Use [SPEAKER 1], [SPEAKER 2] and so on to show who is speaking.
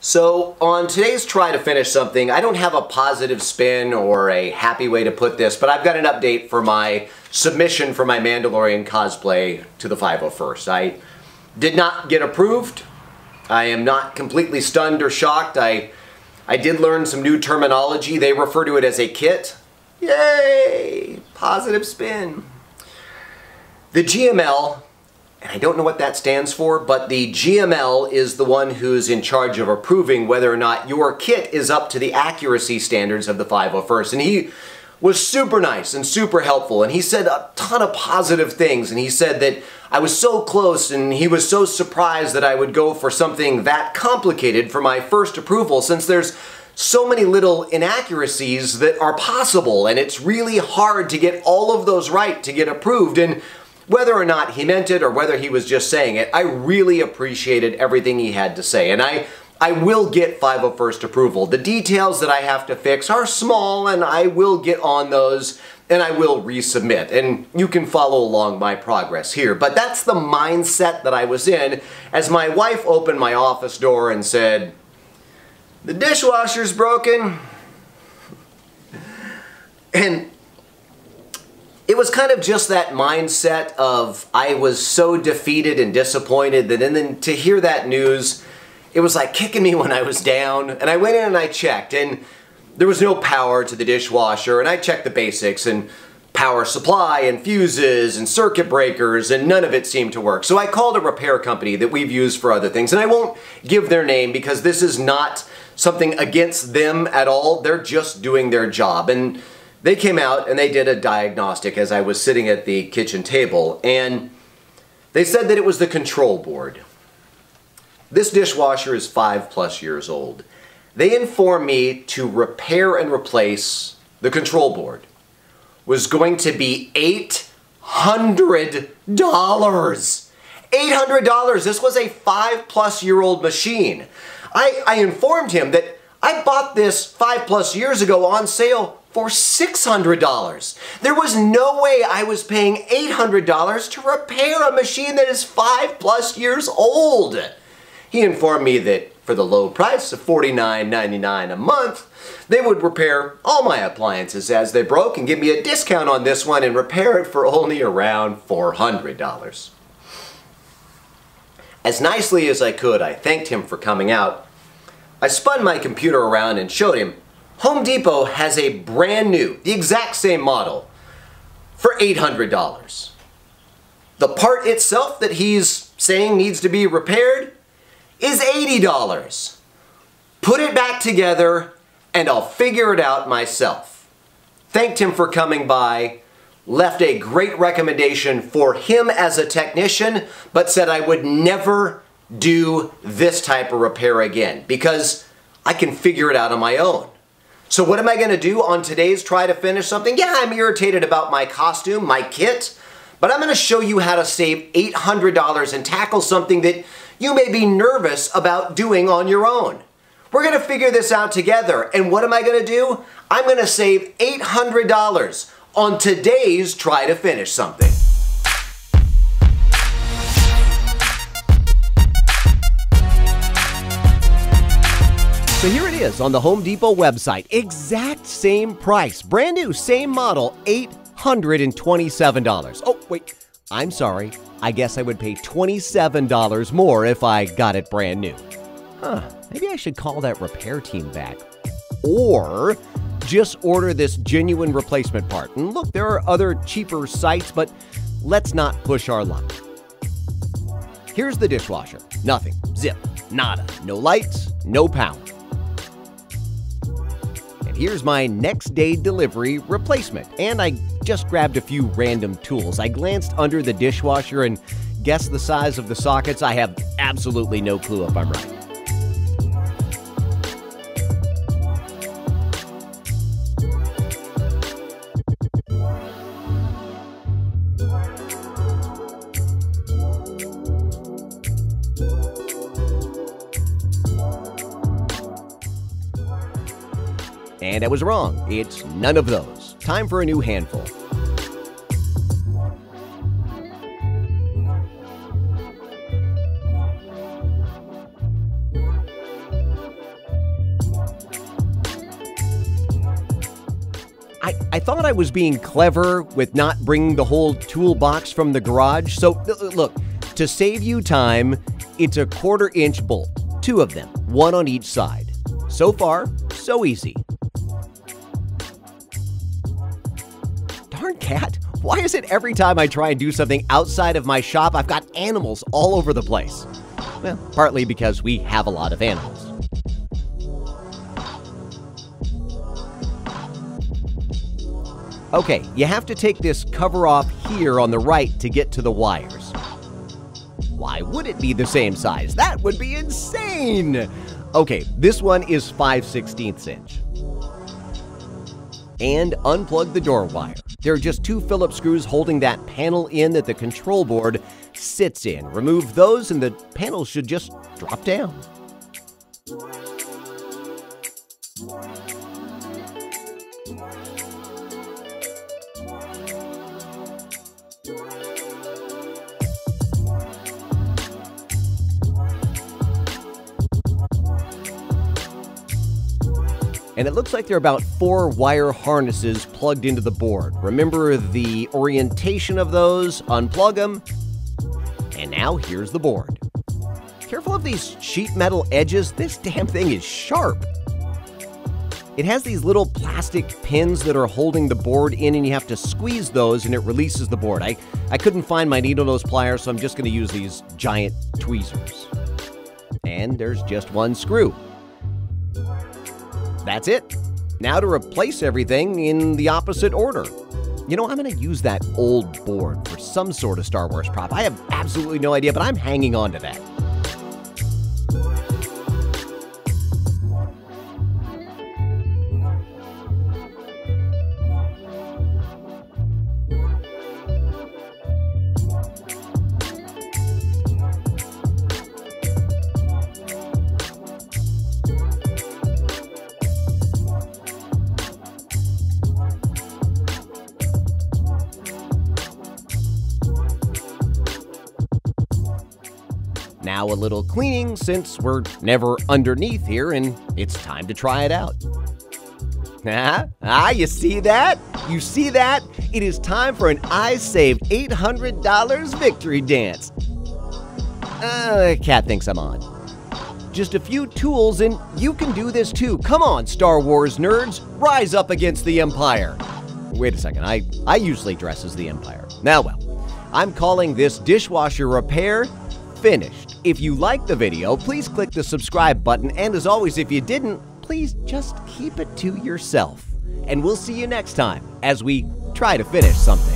[SPEAKER 1] So on today's Try to Finish Something, I don't have a positive spin or a happy way to put this, but I've got an update for my submission for my Mandalorian cosplay to the 501st. I did not get approved. I am not completely stunned or shocked. I did learn some new terminology. They refer to it as a kit. Yay! Positive spin. The GML, and I don't know what that stands for, but the GML is the one who's in charge of approving whether or not your kit is up to the accuracy standards of the 501st. And he was super nice and super helpful, and he said a ton of positive things, and he said that I was so close, and he was so surprised that I would go for something that complicated for my first approval, since there's so many little inaccuracies that are possible, and it's really hard to get all of those right to get approved. And whether or not he meant it or whether he was just saying it, I really appreciated everything he had to say, and I will get 501st approval. The details that I have to fix are small, and I will get on those, and I will resubmit, and you can follow along my progress here. But that's the mindset that I was in as my wife opened my office door and said, "The dishwasher's broken." And it was kind of just that mindset of I was so defeated and disappointed that, and then to hear that news, it was like kicking me when I was down. And I went in and I checked, and there was no power to the dishwasher, and I checked the basics and power supply and fuses and circuit breakers, and none of it seemed to work. So I called a repair company that we've used for other things, and I won't give their name because this is not something against them at all. They're just doing their job. And they came out and they did a diagnostic as I was sitting at the kitchen table, and they said that it was the control board. This dishwasher is 5+ years old. They informed me to repair and replace the control board was going to be $800. $800! This was a 5+ year old machine. I informed him that I bought this 5+ years ago on sale for $600. There was no way I was paying $800 to repair a machine that is 5+ years old. He informed me that for the low price of $49.99 a month, they would repair all my appliances as they broke and give me a discount on this one and repair it for only around $400. As nicely as I could, I thanked him for coming out. I spun my computer around and showed him Home Depot has a brand new, the exact same model, for $800. The part itself that he's saying needs to be repaired is $80. Put it back together and I'll figure it out myself. Thanked him for coming by, left a great recommendation for him as a technician, but said I would never do this type of repair again because I can figure it out on my own. So what am I going to do on today's Try to Finish Something? Yeah, I'm irritated about my costume, my kit, but I'm going to show you how to save $800 and tackle something that you may be nervous about doing on your own. We're going to figure this out together, and what am I going to do? I'm going to save $800 on today's Try to Finish Something. So here it is on the Home Depot website. Exact same price. Brand new, same model, $827. Oh, wait. I'm sorry. I guess I would pay $27 more if I got it brand new. Maybe I should call that repair team back. Or just order this genuine replacement part. And look, there are other cheaper sites, but let's not push our luck. Here's the dishwasher. Nothing. Zip. Nada. No lights. No power. Here's my next day delivery replacement, and I just grabbed a few random tools. I glanced under the dishwasher and guessed the size of the sockets. I have absolutely no clue if I'm right. And I was wrong. It's none of those. Time for a new handful.
[SPEAKER 2] I thought I was being clever with not bringing the whole toolbox from the garage. So look, to save you time, it's a 1/4 inch bolt. 2 of them, 1 on each side. So far, so easy. Darn cat, why is it every time I try and do something outside of my shop, I've got animals all over the place? Well, partly because we have a lot of animals. Okay, you have to take this cover off here on the right to get to the wires. Why would it be the same size? That would be insane! Okay, this one is 5/16 inch. And unplug the door wire. There are just 2 Phillips screws holding that panel in that the control board sits in. Remove those and the panel should just drop down. And it looks like there are about 4 wire harnesses plugged into the board. Remember the orientation of those, unplug them, and now here's the board. Careful of these sheet metal edges, this damn thing is sharp. It has these little plastic pins that are holding the board in, and you have to squeeze those and it releases the board. I couldn't find my needle nose pliers, so I'm just going to use these giant tweezers. And there's just 1 screw. That's it. Now to replace everything in the opposite order. You know, I'm going to use that old board for some sort of Star Wars prop. I have absolutely no idea, but I'm hanging on to that. Now a little cleaning since we're never underneath here and it's time to try it out. You see that? You see that? It is time for an I saved $800 victory dance. Cat thinks I'm on. Just a few tools and you can do this too. Come on, Star Wars nerds, rise up against the Empire. Wait a second, I usually dress as the Empire. Now well, I'm calling this dishwasher repair finished. If you liked the video, please click the subscribe button, and as always, if you didn't, please just keep it to yourself. And we'll see you next time as we try to finish something.